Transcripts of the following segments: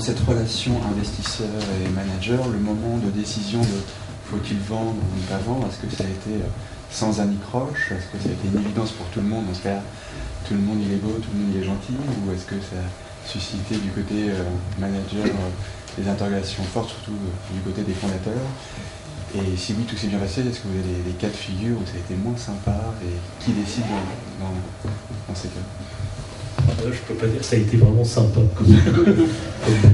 cette relation investisseur et manager, le moment de décision de faut-il vendre ou ne pas vendre, est-ce que ça a été sans anicroche? Est-ce que ça a été une évidence pour tout le monde? Dans ce cas, tout le monde il est beau, tout le monde il est gentil? Ou est-ce que ça a suscité du côté manager des interrogations fortes, surtout du côté des fondateurs? Et si oui, tout s'est bien passé, est-ce que vous avez des cas de figure où ça a été moins sympa? Et qui décide dans ces cas? Je ne peux pas dire que ça a été vraiment sympa. Comme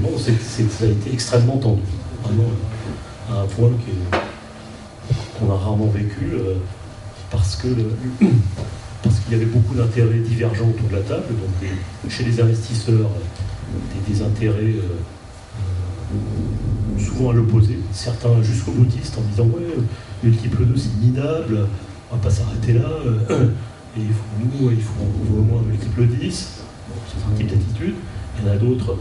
moment, ça a été extrêmement tendu. Vraiment à un point qu'on a rarement vécu, parce qu'il y avait beaucoup d'intérêts divergents autour de la table. Donc chez les investisseurs, des intérêts souvent à l'opposé, certains jusqu'au boutiste en disant ouais, multiple 2 c'est minable, on va pas s'arrêter là, et il faut au moins multiple 10. Bon, c'est un type d'attitude. Il y en a d'autres,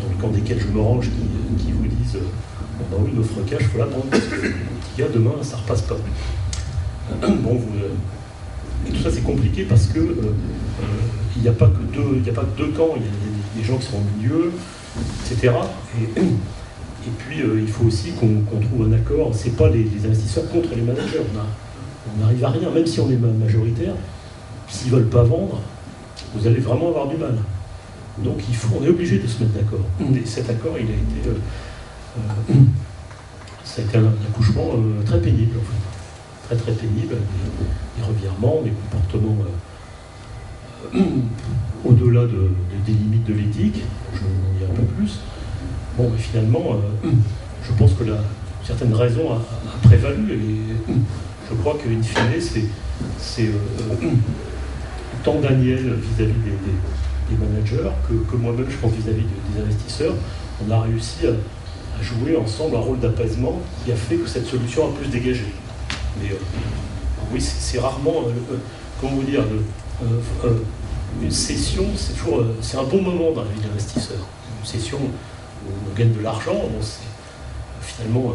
dans le camp desquels je me range, qui vous disent bon, bah oui, notre cash, il faut la prendre, parce que les petits gars, demain, ça ne repasse pas. Bon, et tout ça, c'est compliqué parce que il n'y a pas que deux camps, il y a des gens qui sont au milieu, etc. Et puis, il faut aussi qu'on trouve un accord. Ce n'est pas les investisseurs contre les managers. On n'arrive à rien, même si on est majoritaire. S'ils ne veulent pas vendre, vous allez vraiment avoir du mal. Donc on est obligé de se mettre d'accord. Et cet accord, il a été, ça a été un accouchement très pénible, en fait. Très très pénible, des revirements, des comportements au-delà des limites de l'éthique. Je vais en dire un peu plus. Bon, mais finalement, je pense que certaines raisons a prévalu, et je crois qu'in fine, c'est tant Daniel vis-à-vis des managers que moi-même, je pense, vis-à-vis des investisseurs, on a réussi à jouer ensemble un rôle d'apaisement qui a fait que cette solution a pu se dégager. Mais oui, c'est rarement, comment vous dire, une session, c'est un bon moment dans la vie de l'investisseur. Une session où on gagne de l'argent, finalement,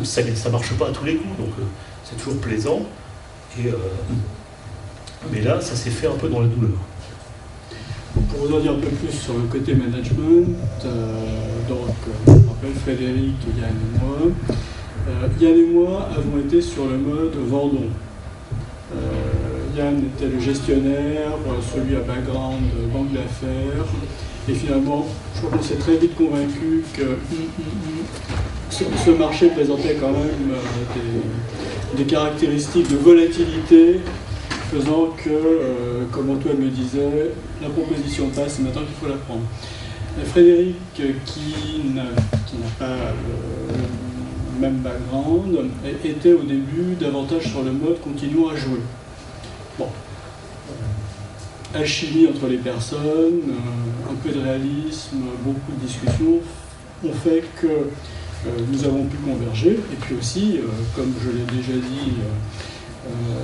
ça ne marche pas à tous les coups, donc c'est toujours plaisant. Mais là, ça s'est fait un peu dans la douleur. Pour vous en dire un peu plus sur le côté management, je rappelle Frédéric, Yann et moi avons été sur le mode vendons. Yann était le gestionnaire, celui à background banque d'affaires, et finalement, je crois qu'on s'est très vite convaincu que ce marché présentait quand même des caractéristiques de volatilité, faisant que, comme Antoine le disait, la proposition passe, c'est maintenant qu'il faut la prendre. Frédéric, qui n'a pas le même background, était au début davantage sur le mode continuons à jouer. Bon. Alchimie entre les personnes, un peu de réalisme, beaucoup de discussions ont fait que nous avons pu converger, et puis aussi, comme je l'ai déjà dit,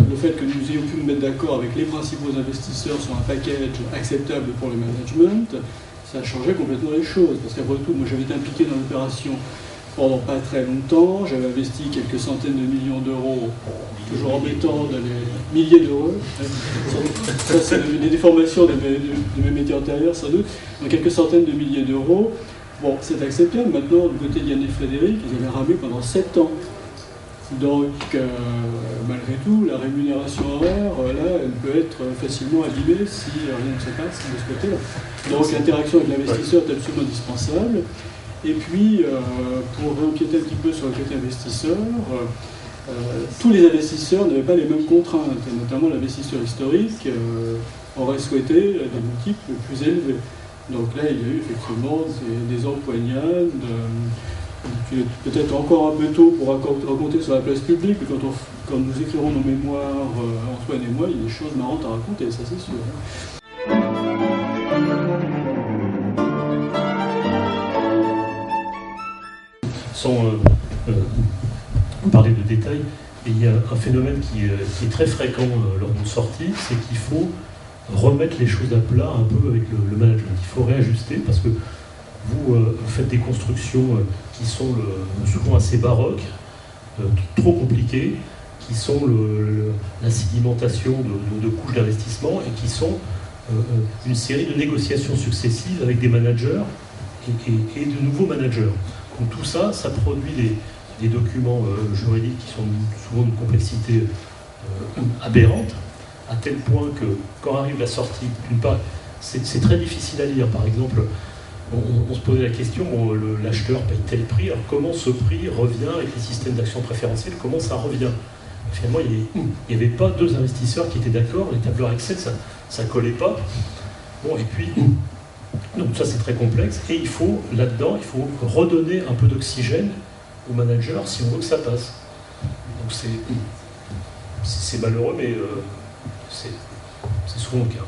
le fait que nous ayons pu nous mettre d'accord avec les principaux investisseurs sur un package acceptable pour le management, ça a changé complètement les choses. Parce qu'après tout, moi j'avais été impliqué dans l'opération pendant pas très longtemps, j'avais investi quelques centaines de millions d'euros, toujours embêtant dans les milliers d'euros. Ça, c'est des déformations de mes métiers antérieurs, sans doute. Donc quelques centaines de milliers d'euros. Bon, c'est acceptable. Maintenant, du côté de Yann et Frédéric, ils avaient ramé pendant 7 ans. Donc, malgré tout, la rémunération horaire, là, elle peut être facilement abîmée si rien ne se passe de ce côté-là. Donc, l'interaction avec l'investisseur est absolument indispensable. Et puis, pour empiéter un petit peu sur le côté investisseur, tous les investisseurs n'avaient pas les mêmes contraintes, et notamment l'investisseur historique aurait souhaité des multiples plus élevés. Donc là, il y a eu effectivement des empoignades. Peut-être encore un peu tôt pour raconter sur la place publique, mais quand nous écrirons nos mémoires, Antoine et moi, il y a des choses marrantes à raconter, ça c'est sûr. Sans parler de détails, il y a un phénomène qui est très fréquent lors d'une sortie, c'est qu'il faut remettre les choses à plat un peu avec le management. Il faut réajuster parce que vous faites des constructions qui sont souvent assez baroques, trop compliquées, qui sont la sédimentation de couches d'investissement et qui sont une série de négociations successives avec des managers et de nouveaux managers. Donc tout ça, ça produit des documents juridiques qui sont souvent d'une complexité aberrante, à tel point que quand arrive la sortie, d'une part, c'est très difficile à lire. Par exemple, on se posait la question, l'acheteur paye tel prix, alors comment ce prix revient avec les systèmes d'action préférentielle, comment ça revient? Finalement, il n'y avait pas deux investisseurs qui étaient d'accord, les tableurs Excel, ça ne collait pas. Bon, et puis, donc ça c'est très complexe, et il faut redonner un peu d'oxygène au manager si on veut que ça passe. Donc c'est malheureux, mais c'est souvent le cas.